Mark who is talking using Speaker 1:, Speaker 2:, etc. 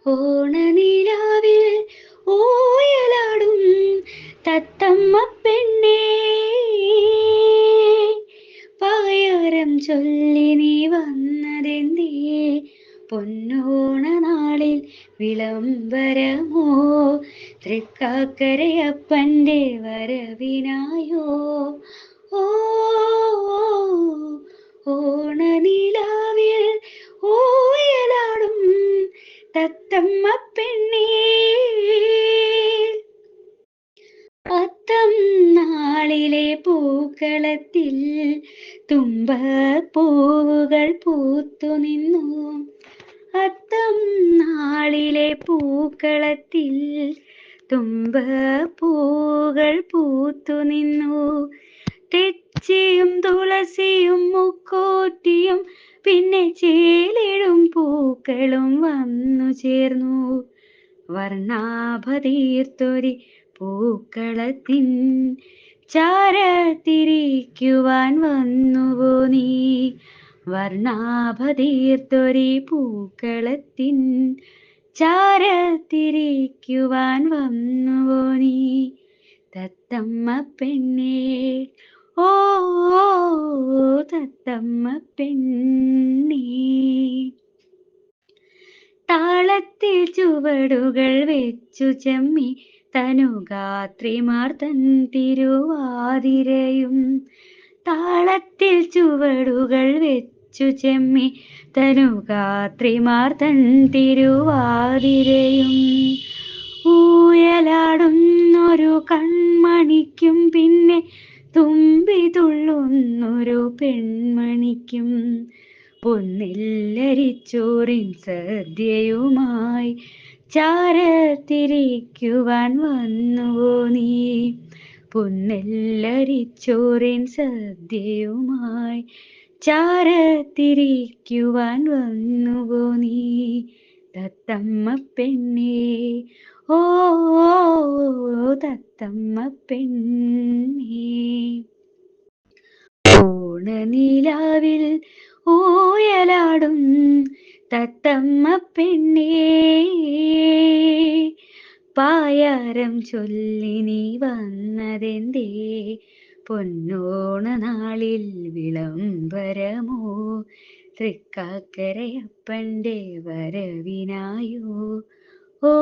Speaker 1: ഓണനിലാവിൽ ഊയലാടും തത്തമ്മ പെണ്ണേ, പായാരം ചൊല്ലി നീ വന്നതെന്തേ? പൊന്നോണ നാളിൽ വിളംബരമോ, തൃക്കാക്കരയപ്പൻ്റെ വരവിനായോ? ഓ ഓണനിലാവിൽ ഊയലാടും തത്തമ്മ പെണ്ണേ, അത്തം നാളിലെ പൂക്കളത്തിൽ തുമ്പപ്പൂവുകൾ പൂത്തു നിന്നു. അത്തം നാളിലെ പൂക്കളത്തിൽ തുമ്പപ്പൂവുകൾ പൂത്തു നിന്നു. തെച്ചിയും തുളസിയും മുക്കോറ്റിയും പിന്നെ ചേലിടും പൂക്കളും വന്നു ചേർന്നു. വർണ്ണാഭതീർത്തൊരി പൂക്കളത്തിൻ ചാരത്തിരിക്കുവാൻ വന്നുവോ നീ? വർണ്ണാഭതീർത്തൊരി പൂക്കളത്തിൻ ചാരത്തിരിക്കുവാൻ വന്നുവോ നീ? തത്തമ്മ പെണ്ണേ, ഓ തത്തമ്മ പെണ്ണേ. താളത്തിൽ ചുവടുകൾ വെച്ചു ചെമ്മി തനുഗാത്രിമാർ തൻ തിരുവാതിരയും. താളത്തിൽ ചുവടുകൾ വെച്ചു ചെമ്മി തനുഗാത്രിമാർ തൻ തിരുവാതിരയും. ഊയലാടുന്നൊരു കൺമണിക്കും പിന്നെ തുമ്പി തുള്ളുന്നൊരു പെൺമണിക്കും പൊന്നില്ലരിച്ചോറിൻ സദ്യയുമായി ചാരത്തിരിക്കുവാൻ വന്നുവോ നീ? പൊന്നില്ലരിച്ചോറിൻ സദ്യയുമായി ചാരത്തിരിക്കുവാൻ വന്നുവോ നീ? തത്തമ്മ പെണ്ണേ, ഓ തത്തമ്മ പെണ്ണേ. ഓണനിലാവിൽ ഊയലാടും തത്തമ്മ പെണ്ണേ, പായാരം ചൊല്ലി നീ വന്നതെന്തേ? പൊന്നോണ നാളിൽ വിളംബരമോ, തൃക്കാക്കരയപ്പൻ്റെ വരവിനായോ? ഓ